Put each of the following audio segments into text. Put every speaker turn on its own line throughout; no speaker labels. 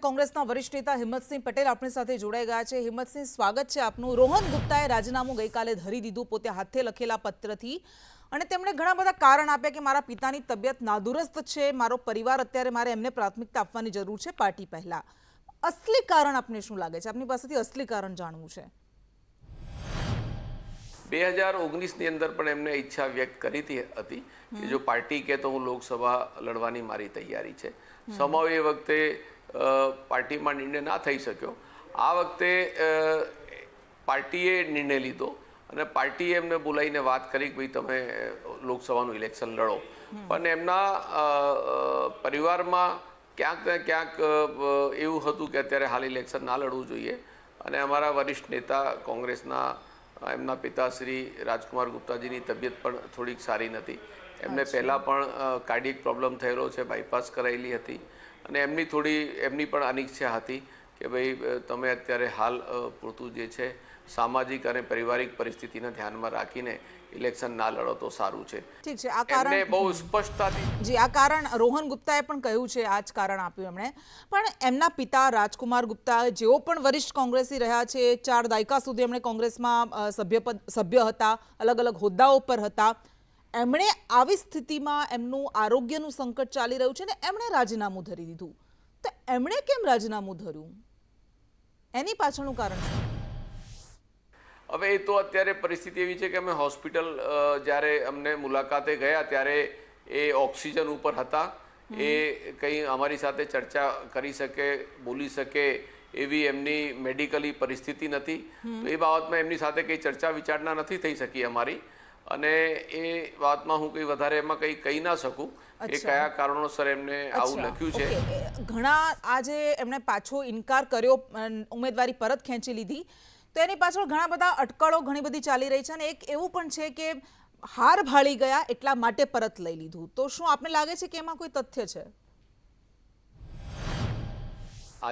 કોંગ્રેસના વરિષ્ઠ નેતા હિંમતસિંહ પટેલ આપણી સાથે જોડાઈ ગયા છે। હિંમતસિંહ, સ્વાગત છે આપનું। રોહન ગુપ્તાએ રાજીનામું ગઈકાલે ધરી દીધું પોતે હાથે લખેલા પત્રથી, અને તેમણે ઘણા બધા કારણ આપ્યા કે મારા પિતાની તબિયત નાદુરસ્ત છે, મારો પરિવાર અત્યારે મારે એમને પ્રાથમિકતા આપવાની જરૂર છે પાર્ટી પહેલા। અસલી કારણ આપને શું લાગે છે? આપની પાસેથી અસલી કારણ જાણવું છે।
2019 ની અંદર પણ એમને ઈચ્છા વ્યક્ત કરી હતી કે જો પાર્ટી કે તો હું લોકસભા લડવાની મારી તૈયારી છે। સમાવ એ વખતે પાર્ટીમાં નિર્ણય ના થઈ શક્યો। આ વખતે પાર્ટીએ નિર્ણય લીધો અને પાર્ટીએ એમને બોલાવીને વાત કરી કે ભાઈ તમે લોકસભાનું ઇલેક્શન લડો, પણ એમના પરિવારમાં ક્યાંક ને ક્યાંક એવું હતું કે અત્યારે હાલ ઇલેક્શન ના લડવું જોઈએ, અને અમારા વરિષ્ઠ નેતા કોંગ્રેસના એમના પિતા શ્રી રાજકુમાર ગુપ્તાજીની તબિયત પણ થોડીક સારી નથી। એમને પહેલાં પણ કાર્ડિયક પ્રોબ્લેમ થયેલો છે, બાયપાસ કરાયેલી હતી, અને એમની પણ અનિચ્છા હતી કે ભાઈ તમે અત્યારે હાલ પૂરતું જે છે સામાજિક અને પારિવારિક પરિસ્થિતિને ધ્યાનમાં રાખીને ઇલેક્શન ના લડો તો સારું છે।
ઠીક છે, આ કારણ
એમને બહુ સ્પષ્ટતાથી
જી આ કારણ રોહન ગુપ્તાએ પણ કહ્યું છે, આ જ કારણ આપ્યું એમણે। પણ એમના પિતા રાજકુમાર ગુપ્તા જેઓ પણ વરિષ્ઠ કોંગ્રેસી રહ્યા છે, 4 દાયકા સુધી એમણે કોંગ્રેસમાં સભ્ય હતા, અલગ અલગ હોદ્દાઓ પર હતા, એમણે આવી સ્થિતિમાં એમનું આરોગ્યનું સંકટ ચાલી રહ્યું છે ને એમણે રાજીનામું ધરી દીધું, તો એમણે કેમ રાજીનામું ધર્યું? એની પાછળનું કારણ શું?
હવે એ તો અત્યારે પરિસ્થિતિ એવી છે કે અમે હોસ્પિટલ જ્યારે અમને મુલાકાતે ગયા ત્યારે એ ઓક્સિજન ઉપર હતા, એ કંઈ અમારી સાથે ચર્ચા કરી શકે, બોલી શકે એવી એમની મેડિકલી પરિસ્થિતિ નથી, તો એ બાબતમાં એમની સાથે કંઈ ચર્ચા વિચારણા નથી થઈ શકી અમારી, અને એ વાતમાં હું કંઈ વધારે એમાં કંઈ કહી ના શકું કે કયા કારણોસર એમને આવું લખ્યું છે।
ઘણા આજે એમણે પાછો ઇનકાર કર્યો, ઉમેદવારી પરત ખેંચી લીધી, તો એની પાછળ ઘણા બધા અટકળો ઘણી બધી ચાલી રહી છે, અને એક એવું પણ છે કે હાર ભાળી ગયા એટલા માટે પરત લઈ લીધું, તો શું આપને લાગે છે કે એમાં કોઈ તથ્ય છે?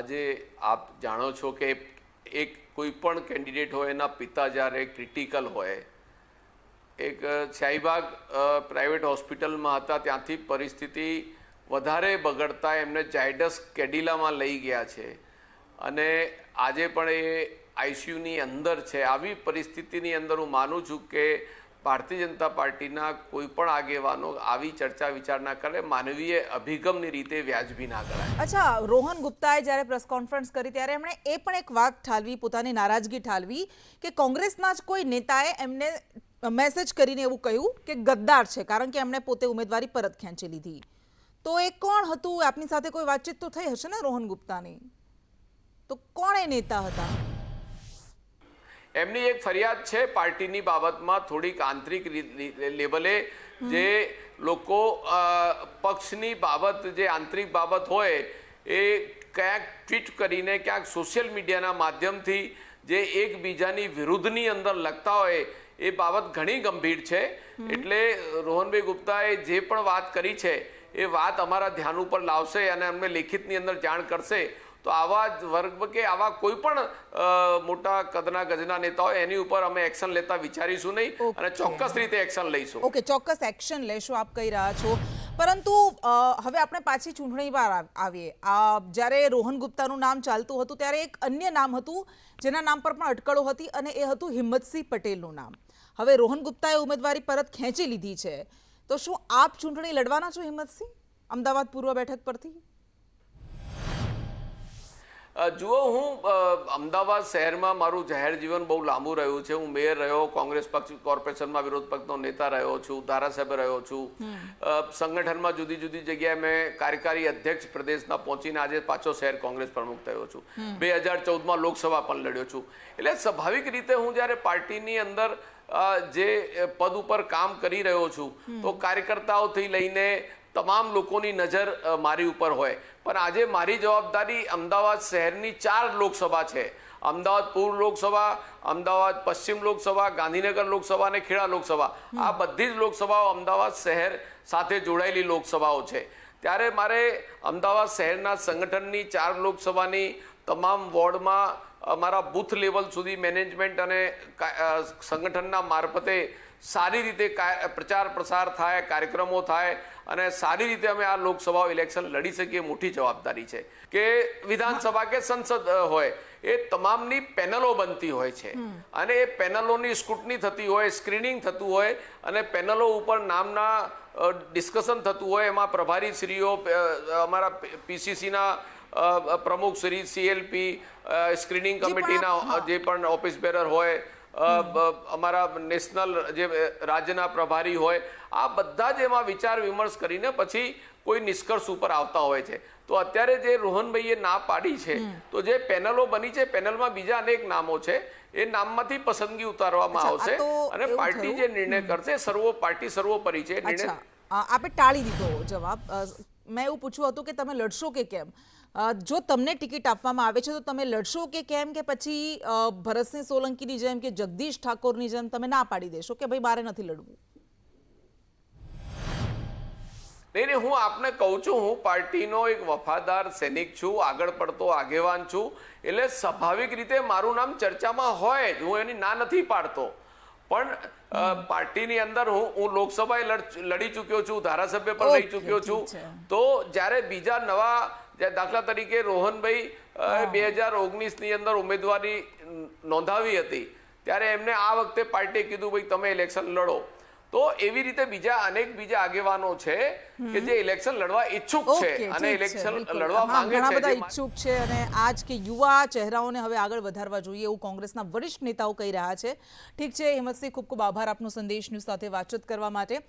આજે આપ જાણો છો કે એક કોઈ પણ કેન્ડિડેટ હોય એના પિતા જ્યારે ક્રિટિકલ હોય, એક શાહીબાગ પ્રાઇવેટ હોસ્પિટલમાં હતા, ત્યાંથી પરિસ્થિતિ વધારે બગડતા એમને ઝાયડસ કેડિલામાં લઈ ગયા છે, અને આજે પણ એ આઈસીયુની અંદર છે। આવી પરિસ્થિતિની અંદર હું માનું છું કે ભારતીય જનતા પાર્ટીના કોઈ પણ આગેવાનો આવી ચર્ચા વિચારણા કરે, માનવીય અભિગમની રીતે વ્યાજબી ના કરાય।
અચ્છા, રોહન ગુપ્તાએ જ્યારે પ્રેસ કોન્ફરન્સ કરી ત્યારે એમણે એ પણ એક વાત ઠાલવી, પોતાની નારાજગી ઠાલવી કે કોંગ્રેસના જ કોઈ નેતાએ એમને મેસેજ કરીને એવું કહ્યું કે ગદ્દાર છે, કારણ કે એમણે પોતે ઉમેદવારી પરત ખેંચી લીધી। તો એ કોણ હતું? આપની સાથે કોઈ વાતચીત તો થઈ હશે ને રોહન ગુપ્તાની? તો કોણ એ નેતા હતા?
એમની એક ફરિયાદ છે પાર્ટીની બાબતમાં, થોડીક આંતરિક લેવલે જે લોકો પક્ષની બાબત, જે આંતરિક બાબત હોય એ ક્યાંક ટ્વીટ કરીને, ક્યાંક સોશિયલ મીડિયાના માધ્યમથી જે એકબીજાની વિરુદ્ધની અંદર લખતા હોય એ બાબત ઘણી ગંભીર છે। એટલે રોહનભાઈ ગુપ્તાએ જે પણ વાત કરી છે એ વાત અમારા ધ્યાન ઉપર લાવશે અને અમને લેખિતની અંદર જાણ કરશે, તો આવા જ વર્ગ કે આવા કોઈ પણ મોટા કદના ગજના નેતા હોય એની ઉપર અમે એક્શન લેતા વિચારીશું નહીં, અને ચોક્કસ રીતે એક્શન લઈશું।
ઓકે, ચોક્કસ એક્શન લેશો આપ કહી રહ્યા છો, પરંતુ હવે આપણે પાછી ચૂંટણી પર આવીએ। જ્યારે રોહન ગુપ્તાનું નામ ચાલતું હતું ત્યારે એક અન્ય નામ હતું જેના નામ પર પણ અટકળો હતી, અને એ હતું હિંમતસિંહ પટેલનું નામ। હવે રોહન ગુપ્તાએ ઉમેદવારી પરત ખેંચી લીધી છે, તો શું આપ ચૂંટણી લડવાના છો હિંમતસિંહ, અમદાવાદ પૂર્વ બેઠક પરથી?
જુઓ, હું અમદાવાદ શહેરમાં મારું જાહેર જીવન બહુ લાંબુ રહ્યું છે। હું મેયર રહ્યો, કોંગ્રેસ પક્ષ કોર્પોરેશનમાં વિરોધ પક્ષનો નેતા રહ્યો છું, ધારાસભ્ય રહ્યો છું, સંગઠનમાં જુદી જુદી જગ્યાએ મેં કાર્યકારી અધ્યક્ષ પ્રદેશના પહોંચીને આજે પાછો શહેર કોંગ્રેસ પ્રમુખ થયો છું। 2014માં લોકસભા પણ લડ્યો છું। એટલે સ્વાભાવિક રીતે હું જ્યારે પાર્ટીની અંદર જે પદ ઉપર કામ કરી રહ્યો છું, તો કાર્યકર્તાઓથી લઈને તમામ લોકોની નજર મારી ઉપર હોય, પણ આજે મારી જવાબદારી અમદાવાદ શહેરની 4 લોકસભા છે। અમદાવાદ પૂર્વ લોકસભા, અમદાવાદ પશ્ચિમ લોકસભા, ગાંધીનગર લોકસભા અને ખેડા લોકસભા, આ બધી જ લોકસભાઓ અમદાવાદ શહેર સાથે જોડાયેલી લોકસભાઓ છે। ત્યારે મારે અમદાવાદ શહેરના સંગઠનની 4 લોકસભાની તમામ વોર્ડમાં અમારા બૂથ લેવલ સુધી મેનેજમેન્ટ અને સંગઠનના મારફતે સારી રીતે પ્રચાર પ્રસાર થાય, કાર્યક્રમો થાય અને સારી રીતે અમે આ લોકસભા ઇલેક્શન લડી શકીએ, મોટી જવાબદારી છે. કે વિધાનસભા કે સંસદ હોય એ તમામની પેનલો બનતી હોય છે અને એ પેનલોની સ્ક્રુટની થતી હોય, સ્ક્રીનિંગ થતું હોય અને પેનલો ઉપર નામના ડિસ્કશન થતું હોય. એમાં પ્રભારી શ્રીઓ, અમારા પીસીસીના પ્રમુખ શ્રી, CLP, સ્ક્રીનિંગ કમિટીના જે પણ ઓફિસ બેરર હોય, અમારા નેશનલ જે રાજ્યના પ્રભારી હોય, આ બધા જ એમાં વિચાર વિમર્શ કરીને પછી કોઈ નિષ્કર્ષ ઉપર આવતા હોય છે. તો અત્યારે જે રોહનભાઈએ ના પાડી છે, તો જે પેનલો બની છે, પેનલમાં બીજા અનેક નામો છે, એ નામમાંથી પસંદગી ઉતારવામાં આવશે અને પાર્ટી જે નિર્ણય કરશે, પાર્ટી સર્વોપરી છે નિર્ણય.
આપે ટાળી દીધો જવાબ. મેં એવું પૂછ્યું હતું કે તમે લડશો કે કેમ. જો તમને ટિકિટ આપવામાં આવે છે તો તમે લડશો કે કેમ, કે પછી ભરતસિંહ સોલંકીની જેમ કે જગદીશ ઠાકોરની જેમ તમે ના પાડી દેશો કે ભાઈ મારે નથી લડવું?
નહીં, હું આપને કહું છું, હું પાર્ટીનો એક વફાદાર સૈનિક છું, આગળ પડતો આગેવાન છું, એટલે સ્વાભાવિક રીતે મારું નામ ચર્ચામાં હોય જ. હું એની ના નથી પાડતો, પણ પાર્ટીની અંદર હું લોકસભાએ લડી ચૂક્યો છું, ધારાસભ્ય પણ રહી ચૂક્યો છું. તો જ્યારે બીજા નવા, દાખલા તરીકે રોહનભાઈ 2019ની અંદર ઉમેદવારી નોંધાવી હતી, ત્યારે એમને આ વખતે પાર્ટીએ કીધું ભાઈ તમે ઇલેક્શન લડો. તો એવી રીતે બીજા આગેવાનો છે કે જે ઇલેક્શન લડવા ઈચ્છુક છે અને ઇલેક્શન લડવા માંગે છે.
ઘણા બધા ઈચ્છુક છે અને આજ કે યુવા ચહેરાઓને હવે આગળ વધારવા જોઈએ એવું કોંગ્રેસના વરિષ્ઠ નેતાઓ કહી રહ્યા છે. ઠીક છે હિંમતસિંહ, ખૂબ ખૂબ આભાર આપનો સંદેશ ન્યૂઝ સાથે વાતચીત કરવા માટે.